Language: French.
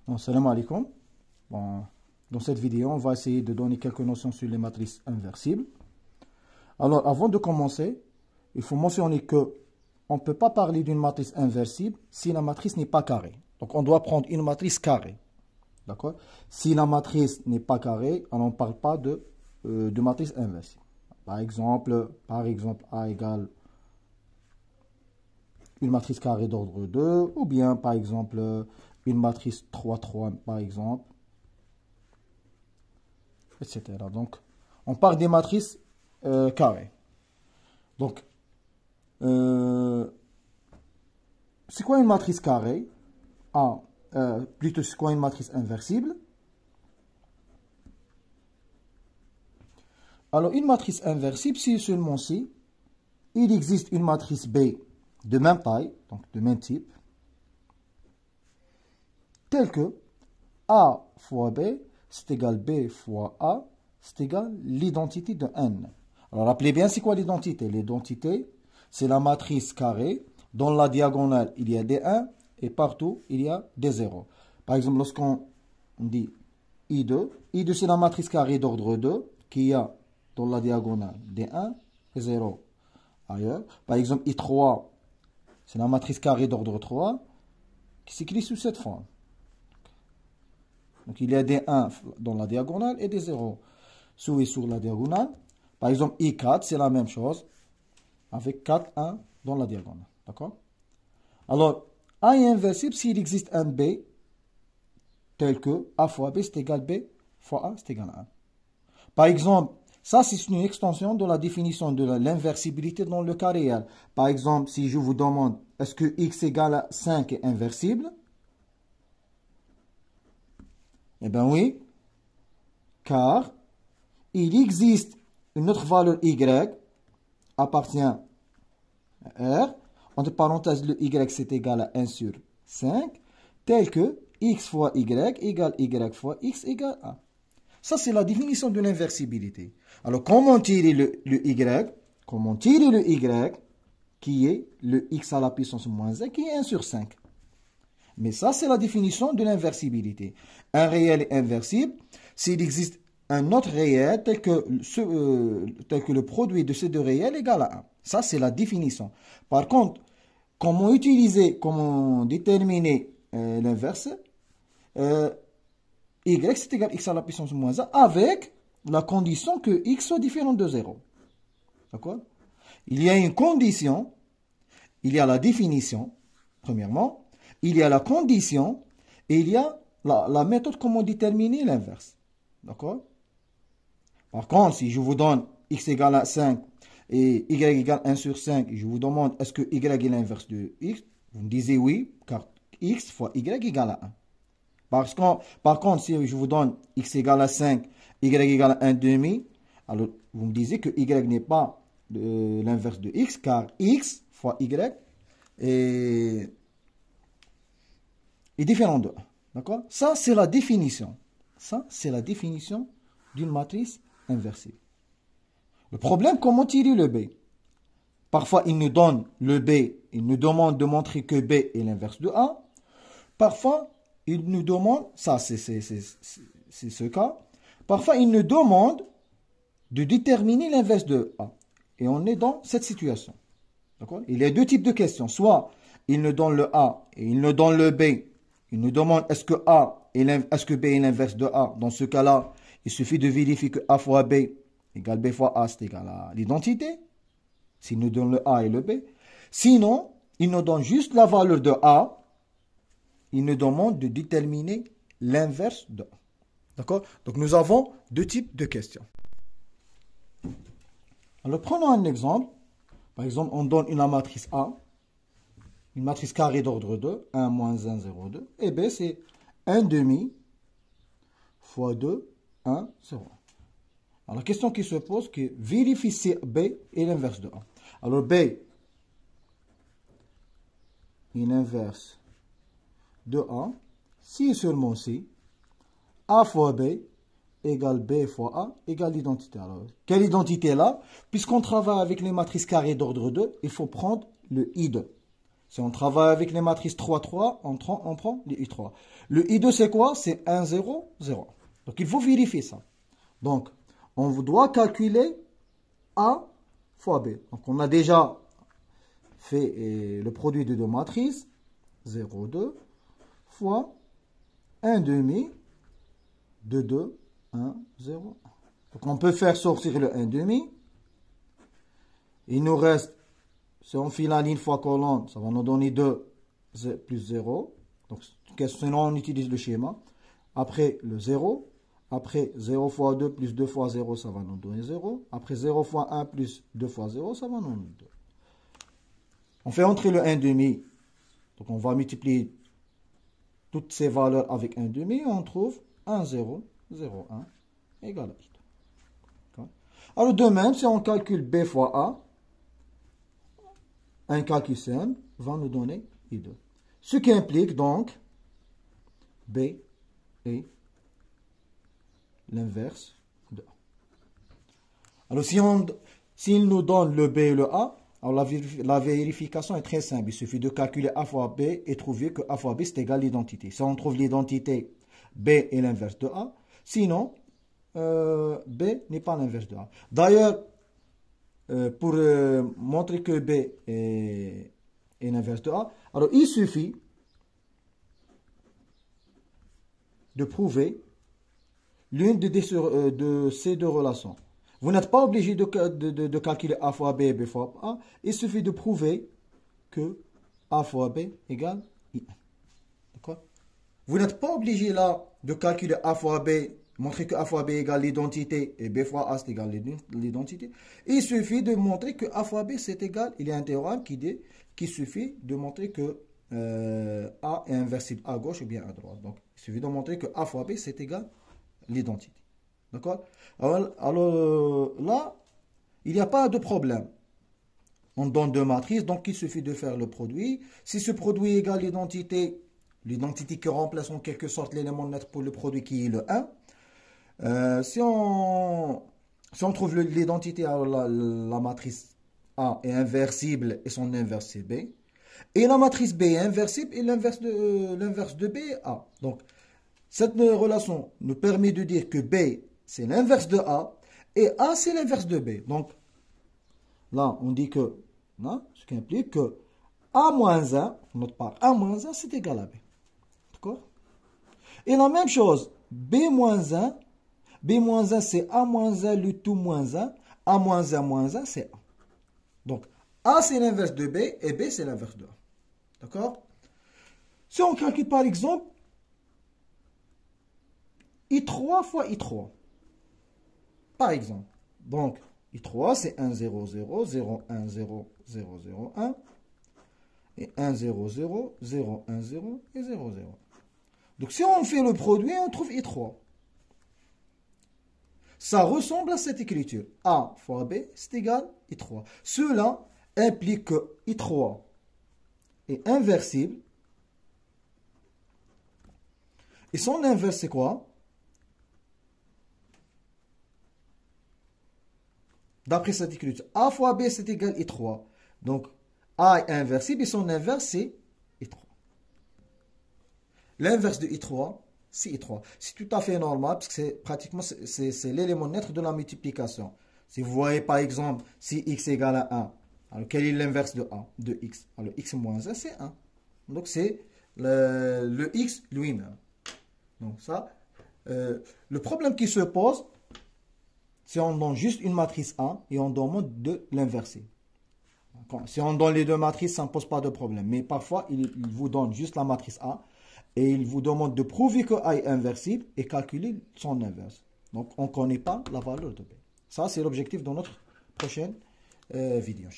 Bon, salam alaikum. Bon, dans cette vidéo, on va essayer de donner quelques notions sur les matrices inversibles. Alors, avant de commencer, il faut mentionner que on ne peut pas parler d'une matrice inversible si la matrice n'est pas carrée. Donc, on doit prendre une matrice carrée. D'accord? Si la matrice n'est pas carrée, alors on ne parle pas de matrice inversible. Par exemple, A égale une matrice carrée d'ordre 2, ou bien, par exemple, une matrice 3-3, par exemple, etc. Donc, on parle des matrices carrées. Donc, c'est quoi une matrice carrée? Plutôt, c'est quoi une matrice inversible? Alors, une matrice inversible, c'est seulement si il existe une matrice B de même taille, donc de même type, telle que A fois B, c'est égal B fois A, c'est égal l'identité de N. Alors, rappelez bien, c'est quoi l'identité? L'identité, c'est la matrice carrée. Dans la diagonale, il y a des 1 et partout, il y a des 0. Par exemple, lorsqu'on dit I2, I2, c'est la matrice carrée d'ordre 2 qui a dans la diagonale des 1 et 0 ailleurs. Par exemple, I3, c'est la matrice carrée d'ordre 3 qui s'écrit sous cette forme. Donc, il y a des 1 dans la diagonale et des 0 sous et sur la diagonale. Par exemple, I4, c'est la même chose avec 4, 1 dans la diagonale. D'accord? Alors, A est inversible s'il existe un B tel que A fois B, c'est égal B fois A, c'est égal à 1. Par exemple, ça, c'est une extension de la définition de l'inversibilité dans le cas réel. Par exemple, si je vous demande, est-ce que x égale à 5 est inversible? Eh bien oui, car il existe une autre valeur y appartient à R. Entre parenthèses, le y c'est égal à 1 sur 5, tel que x fois y égale y fois x égale a. Ça, c'est la définition de l'inversibilité. Alors, comment tirer le y? Comment tirer le y qui est le x à la puissance moins 1 qui est 1 sur 5? Mais ça, c'est la définition de l'inversibilité. Un réel est inversible s'il existe un autre réel tel que le produit de ces deux réels égale à 1. Ça, c'est la définition. Par contre, comment déterminer l'inverse? Y, c'est égal à x à la puissance moins 1 avec la condition que x soit différent de 0. D'accord? Il y a une condition, il y a la définition, premièrement, il y a la condition et il y a la méthode comment déterminer l'inverse. D'accord? Par contre, si je vous donne x égale à 5 et y égale 1 sur 5, et je vous demande est-ce que y est l'inverse de x, vous me disiez oui, car x fois y égale à 1. Par contre, si je vous donne x égale à 5, y égale à 1 demi, alors vous me disiez que y n'est pas l'inverse de x, car x fois y est différent de 1. D'accord? Ça, c'est la définition. Ça, c'est la définition d'une matrice inversible. Le problème, comment tirer le B? Parfois, il nous donne le B, il nous demande de montrer que B est l'inverse de A. Parfois, il nous demande, ça c'est ce cas, parfois il nous demande de déterminer l'inverse de A. Et on est dans cette situation. D'accord? Il y a deux types de questions. Soit il nous donne le A et il nous donne le B. Il nous demande est-ce que B est l'inverse de A. Dans ce cas-là, il suffit de vérifier que A fois B égale B fois A, c'est égal à l'identité. S'il nous donne le A et le B. Sinon, il nous donne juste la valeur de A. Il nous demande de déterminer l'inverse de A. D'accord? Donc, nous avons deux types de questions. Alors, prenons un exemple. Par exemple, on donne une matrice A, une matrice carrée d'ordre 2, 1, moins 1, 0, 2. Et B, c'est 1 demi fois 2, 1, 0. Alors, la question qui se pose, c'est vérifier si B est l'inverse de A. Alors, B est l'inverse de A, si et seulement si A fois B égale B fois A égale l'identité. Alors, quelle identité là? Puisqu'on travaille avec les matrices carrées d'ordre 2, il faut prendre le I2. Si on travaille avec les matrices 3, 3, on prend les I3. Le I2, c'est quoi? C'est 1, 0, 0. Donc, il faut vérifier ça. Donc, on doit calculer A fois B. Donc, on a déjà fait le produit de deux matrices. 0, 2 fois 1 demi de 2, 1, 0. Donc, on peut faire sortir le 1 demi. Il nous reste, si on fait la ligne fois colonne, ça va nous donner 2 plus 0. Donc, sinon, on utilise le schéma. Après, le 0. Après, 0 fois 2 plus 2 fois 0, ça va nous donner 0. Après, 0 fois 1 plus 2 fois 0, ça va nous donner 2. On fait entrer le 1 demi. Donc, on va multiplier toutes ces valeurs avec 1 demi. Et on trouve 1, 0, 0, 1 égale à I2. Alors, de même, si on calcule B fois A, un calcul simple va nous donner I2. Ce qui implique donc B est l'inverse de A. Alors, s'il nous donne le B et le A, alors la vérification est très simple. Il suffit de calculer A fois B et trouver que A fois B c'est égal à l'identité. Si on trouve l'identité, B est l'inverse de A. Sinon, B n'est pas l'inverse de A. D'ailleurs, pour montrer que B est l'inverse de A, alors il suffit de prouver l'une de ces deux relations. Vous n'êtes pas obligé de calculer A fois B et B fois A. Il suffit de prouver que A fois B égale I1. D'accord? Vous n'êtes pas obligé là de calculer A fois B, montrer que A fois B égale l'identité et B fois A c'est égal l'identité. Il suffit de montrer que A fois B c'est égal. Il y a un théorème qui dit qu'il suffit de montrer que A est inversible à gauche ou bien à droite. Donc, il suffit de montrer que A fois B c'est égal l'identité. D'accord? Alors là, il n'y a pas de problème. On donne deux matrices, donc il suffit de faire le produit. Si ce produit égale l'identité qui remplace en quelque sorte l'élément net pour le produit qui est le 1. Si on trouve l'identité, alors la matrice A est inversible et son inverse c'est B. Et la matrice B est inversible et l'inverse de B est A. Donc, cette relation nous permet de dire que B c'est l'inverse de A et A c'est l'inverse de B. Donc, là, on dit que, là, ce qui implique que A moins 1, notre part A moins 1, c'est égal à B. D'accord? Et la même chose, B moins 1, c'est A moins 1, le tout moins 1. A moins 1, c'est A. Donc, A c'est l'inverse de B et B c'est l'inverse de A. D'accord? Si on calcule par exemple, I3 fois I3. Par exemple. Donc, I3, c'est 1, 0, 0, 0, 1, 0, 0, 0, 1. Et 1, 0, 0, 0, 1, 0 et 0, 0. Donc, si on fait le produit, on trouve I3. Ça ressemble à cette écriture. A fois B, c'est égal à I3. Cela implique que I3 est inversible. Et son inverse, c'est quoi? D'après cette écriture, A fois B, c'est égal à I3. Donc, A est inversible et son inverse, c'est I3. L'inverse de I3, c'est I3. C'est tout à fait normal parce que c'est pratiquement c'est l'élément net de la multiplication. Si vous voyez par exemple, si x égale à 1, alors quel est l'inverse de A? De x. Alors x moins 1, c'est 1. Donc c'est le x lui-même. Donc ça, le problème qui se pose, si on donne juste une matrice A et on demande de l'inverser. Si on donne les deux matrices, ça ne pose pas de problème. Mais parfois, il vous donne juste la matrice A et il vous demande de prouver que A est inversible et calculer son inverse. Donc, on ne connaît pas la valeur de B. Ça, c'est l'objectif de notre prochaine vidéo.